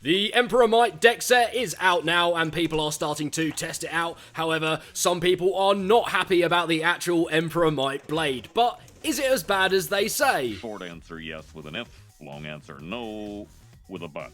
The Emperor Might deck set is out now and people are starting to test it out. However, some people are not happy about the actual Emperor Might blade. But is it as bad as they say? Short answer yes with an F, long answer no with a but.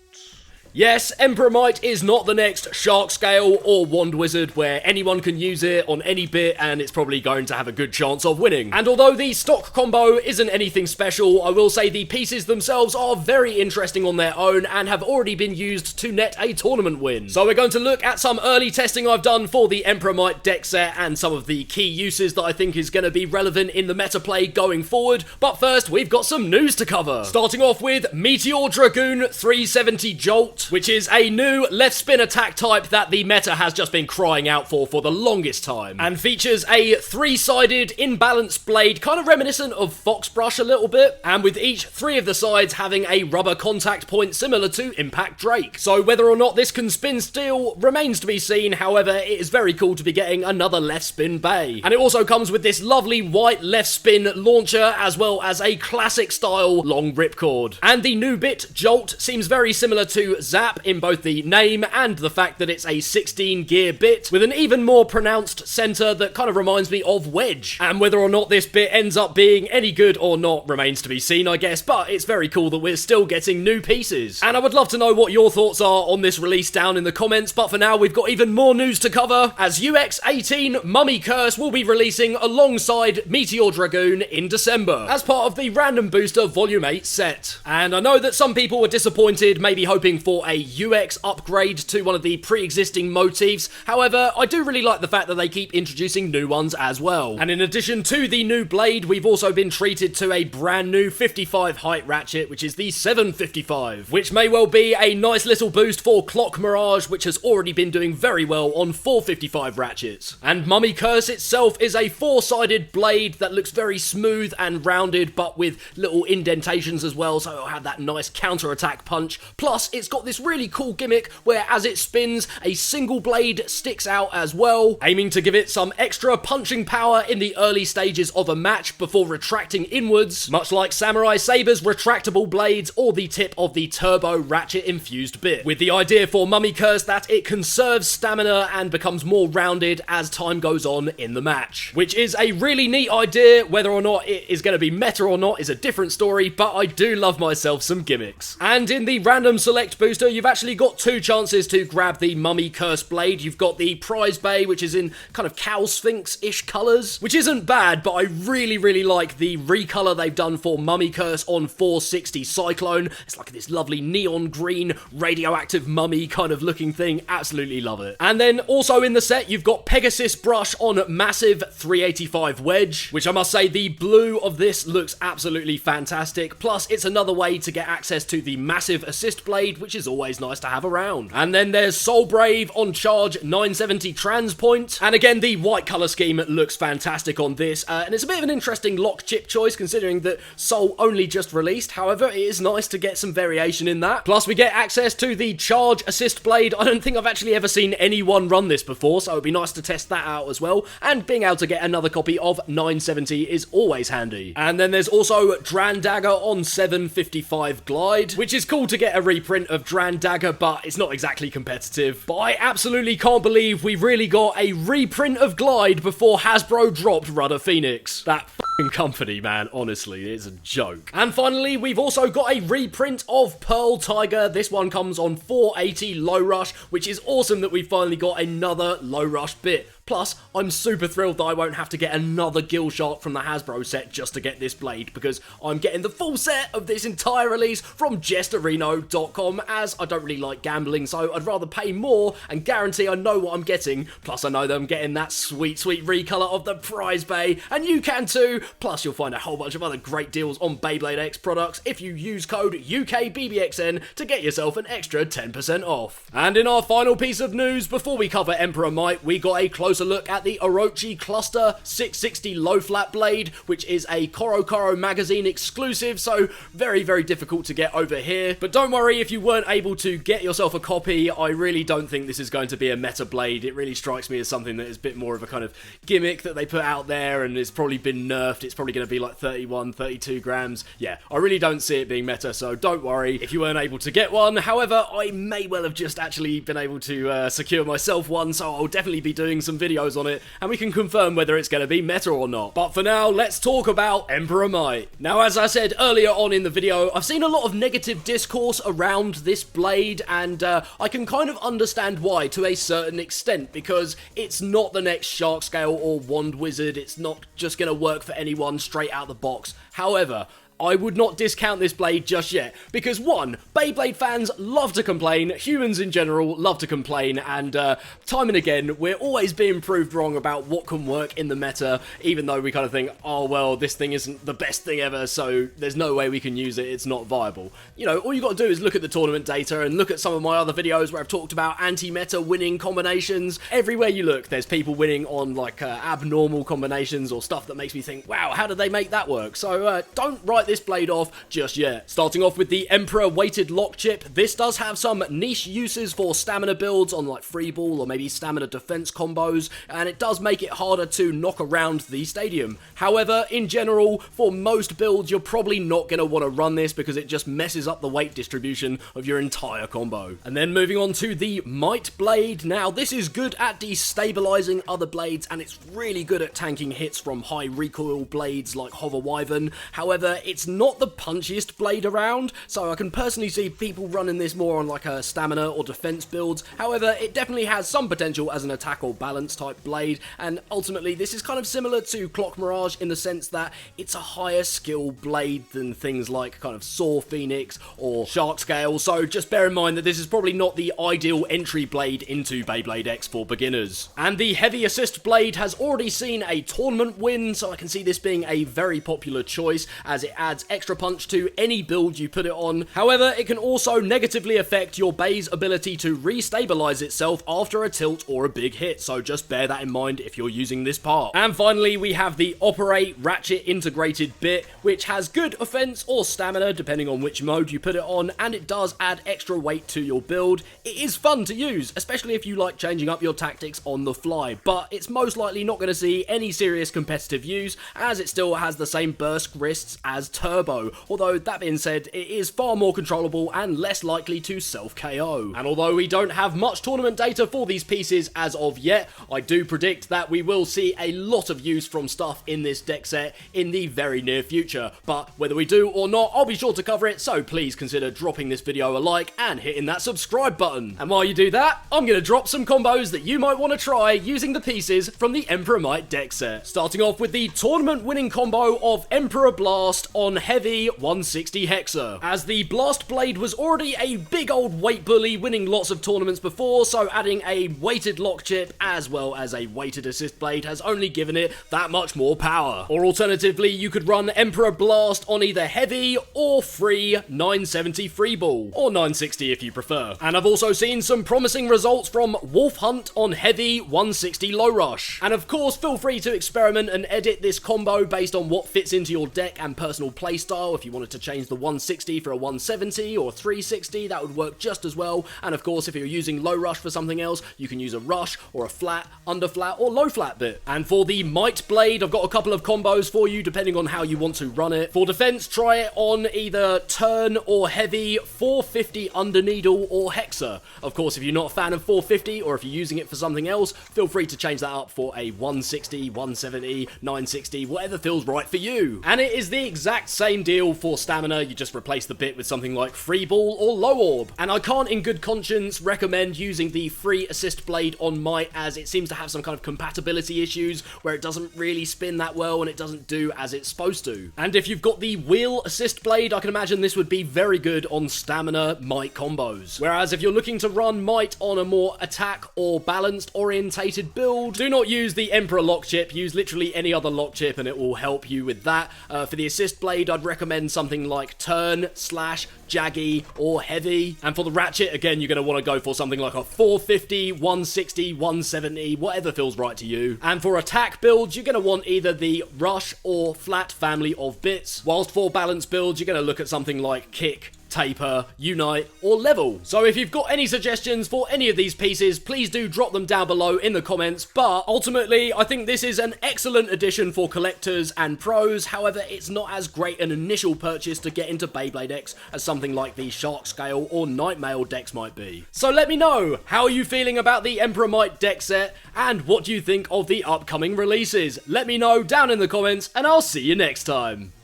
Yes, Emperor Might is not the next Shark Scale or Wand Wizard where anyone can use it on any bit and it's probably going to have a good chance of winning. And although the stock combo isn't anything special, I will say the pieces themselves are very interesting on their own and have already been used to net a tournament win. So we're going to look at some early testing I've done for the Emperor Might deck set and some of the key uses that I think is going to be relevant in the meta play going forward. But first, we've got some news to cover. Starting off with Meteor Dragoon 370 Jolt, which is a new left spin attack type that the meta has just been crying out for the longest time, and features a three-sided imbalanced blade, kind of reminiscent of Foxbrush a little bit, and with each three of the sides having a rubber contact point similar to Impact Drake. So whether or not this can spin steel remains to be seen. However, it is very cool to be getting another left spin bay, and it also comes with this lovely white left spin launcher as well as a classic style long ripcord. And the new bit Jolt seems very similar to Zap in both the name and the fact that it's a 16 gear bit with an even more pronounced center that kind of reminds me of Wedge. And whether or not this bit ends up being any good or not remains to be seen, I guess, but it's very cool that we're still getting new pieces. And I would love to know what your thoughts are on this release down in the comments, but for now we've got even more news to cover, as UX18 Mummy Curse will be releasing alongside Meteor Dragoon in December as part of the Random Booster Volume 8 set. And I know that some people were disappointed, maybe hoping for a UX upgrade to one of the pre-existing motifs. However, I do really like the fact that they keep introducing new ones as well. And in addition to the new blade, we've also been treated to a brand new 55 height ratchet, which is the 755, which may well be a nice little boost for Clock Mirage, which has already been doing very well on 455 ratchets. And Mummy Curse itself is a four-sided blade that looks very smooth and rounded, but with little indentations as well, so it'll have that nice counter-attack punch. Plus, it's got this really cool gimmick where as it spins, a single blade sticks out as well, aiming to give it some extra punching power in the early stages of a match before retracting inwards, much like Samurai Saber's retractable blades or the tip of the turbo ratchet infused bit, with the idea for Mummy Curse that it conserves stamina and becomes more rounded as time goes on in the match, which is a really neat idea. Whether or not it is going to be meta or not is a different story, but I do love myself some gimmicks. And in the random select booster, you've actually got two chances to grab the Mummy Curse blade. You've got the prize bay, which is in kind of Cow Sphinx-ish colours, which isn't bad, but I really like the recolor they've done for Mummy Curse on 460 Cyclone. It's like this lovely neon green radioactive mummy kind of looking thing. Absolutely love it. And then also in the set, you've got Pegasus Brush on massive 385 Wedge, which I must say the blue of this looks absolutely fantastic. Plus, it's another way to get access to the massive assist blade, which is always nice to have around. And then there's Soul Brave on charge 970 Trans Point. And again, the white color scheme looks fantastic on this. And it's a bit of an interesting lock chip choice considering that Soul only just released. However, it is nice to get some variation in that. Plus, we get access to the charge assist blade. I don't think I've actually ever seen anyone run this before, so it'd be nice to test that out as well. And being able to get another copy of 970 is always handy. And then there's also Dran Dagger on 755 Glide, which is cool to get a reprint of Dran Dagger, but it's not exactly competitive. But I absolutely can't believe we really got a reprint of Glide before Hasbro dropped Rudder Phoenix. That f***ing company, man, honestly, it's a joke. And finally, we've also got a reprint of Pearl Tiger. This one comes on 480 Low Rush, which is awesome that we finally got another Low Rush bit. Plus, I'm super thrilled that I won't have to get another Gill Shark from the Hasbro set just to get this blade, because I'm getting the full set of this entire release from Gestorino.com, as I don't really like gambling, so I'd rather pay more and guarantee I know what I'm getting. Plus, I know that I'm getting that sweet recolor of the prize bay, and you can too. Plus, you'll find a whole bunch of other great deals on Beyblade X products if you use code UKBBXN to get yourself an extra 10% off. And in our final piece of news, before we cover Emperor Might, we got a closer closer look at the Orochi Cluster 660 low flat blade, which is a Koro magazine exclusive, so very, very difficult to get over here. But don't worry if you weren't able to get yourself a copy, I really don't think this is going to be a meta blade. It really strikes me as something that is a bit more of a kind of gimmick that they put out there, and it's probably been nerfed. It's probably going to be like 31, 32 grams. Yeah, I really don't see it being meta, so don't worry if you weren't able to get one. However, I may well have just actually been able to secure myself one, so I'll definitely be doing some videos on it, and we can confirm whether it's going to be meta or not. But for now, let's talk about Emperor Might. Now, as I said earlier on in the video, I've seen a lot of negative discourse around this blade, and I can kind of understand why to a certain extent, because it's not the next Shark Scale or Wand Wizard. It's not just going to work for anyone straight out the box. However, I would not discount this blade just yet, because one, Beyblade fans love to complain, humans in general love to complain, and time and again, we're always being proved wrong about what can work in the meta, even though we kind of think, oh well, this thing isn't the best thing ever, so there's no way we can use it, it's not viable. You know, all you got to do is look at the tournament data and look at some of my other videos where I've talked about anti-meta winning combinations. Everywhere you look, there's people winning on like abnormal combinations or stuff that makes me think, wow, how did they make that work? So don't write this blade off just yet. Starting off with the Emperor weighted lock chip, this does have some niche uses for stamina builds on like free ball or maybe stamina defense combos, and it does make it harder to knock around the stadium. However, in general, for most builds, you're probably not going to want to run this because it just messes up the weight distribution of your entire combo. And then moving on to the Might blade. Now, this is good at destabilizing other blades, and it's really good at tanking hits from high recoil blades like Hover Wyvern. However, it's not the punchiest blade around, so I can personally see people running this more on like a stamina or defense builds. However, it definitely has some potential as an attack or balance type blade, and ultimately this is kind of similar to Clock Mirage in the sense that it's a higher skill blade than things like kind of Saw Phoenix or Shark Scale, so just bear in mind that this is probably not the ideal entry blade into Beyblade X for beginners. And the Heavy Assist blade has already seen a tournament win, so I can see this being a very popular choice as it adds extra punch to any build you put it on. However, it can also negatively affect your Bey's ability to re-stabilize itself after a tilt or a big hit, so just bear that in mind if you're using this part. And finally, we have the Operate Ratchet integrated bit, which has good offense or stamina depending on which mode you put it on, and it does add extra weight to your build. It is fun to use, especially if you like changing up your tactics on the fly, but it's most likely not going to see any serious competitive use as it still has the same burst wrists as Turbo, although that being said, it is far more controllable and less likely to self-KO. And although we don't have much tournament data for these pieces as of yet, I do predict that we will see a lot of use from stuff in this deck set in the very near future. But whether we do or not, I'll be sure to cover it, so please consider dropping this video a like and hitting that subscribe button. And while you do that, I'm going to drop some combos that you might want to try using the pieces from the Emperor Might deck set. Starting off with the tournament winning combo of Emperor Blast on Heavy 160 Hexa. As the Blast Blade was already a big old weight bully winning lots of tournaments before, so adding a weighted lock chip as well as a weighted assist blade has only given it that much more power. Or alternatively, you could run Emperor Blast on either Heavy or free 970 free ball, or 960 if you prefer. And I've also seen some promising results from Wolf Hunt on Heavy 160 low rush. And of course, feel free to experiment and edit this combo based on what fits into your deck and personal playstyle. If you wanted to change the 160 for a 170 or 360, that would work just as well. And of course, if you're using low rush for something else, you can use a rush or a flat, under flat, or low flat bit. And for the Might Blade, I've got a couple of combos for you depending on how you want to run it. For defense, try it on either turn or heavy 450 under needle or Hexa. Of course, if you're not a fan of 450 or if you're using it for something else, feel free to change that up for a 160, 170, 960, whatever feels right for you. And it is the exact same deal for stamina. You just replace the bit with something like free ball or low orb. And I can't in good conscience recommend using the free assist blade on Might, as it seems to have some kind of compatibility issues where it doesn't really spin that well and it doesn't do as it's supposed to. And if you've got the wheel assist blade, I can imagine this would be very good on stamina Might combos. Whereas if you're looking to run Might on a more attack or balanced orientated build, do not use the Emperor lock chip, use literally any other lock chip and it will help you with that. For the assist blade, blade, I'd recommend something like Turn, Slash, Jaggy, or Heavy. And for the ratchet, again, you're going to want to go for something like a 450, 160, 170, whatever feels right to you. And for attack builds, you're going to want either the Rush or Flat family of bits. Whilst for balance builds, you're going to look at something like Kick, Taper, Unite, or Level. So if you've got any suggestions for any of these pieces, please do drop them down below in the comments, but ultimately, I think this is an excellent addition for collectors and pros. However, it's not as great an initial purchase to get into Beyblade X as something like the Shark Scale or Nightmail decks might be. So let me know, how are you feeling about the Emperor Might deck set, and what do you think of the upcoming releases? Let me know down in the comments, and I'll see you next time.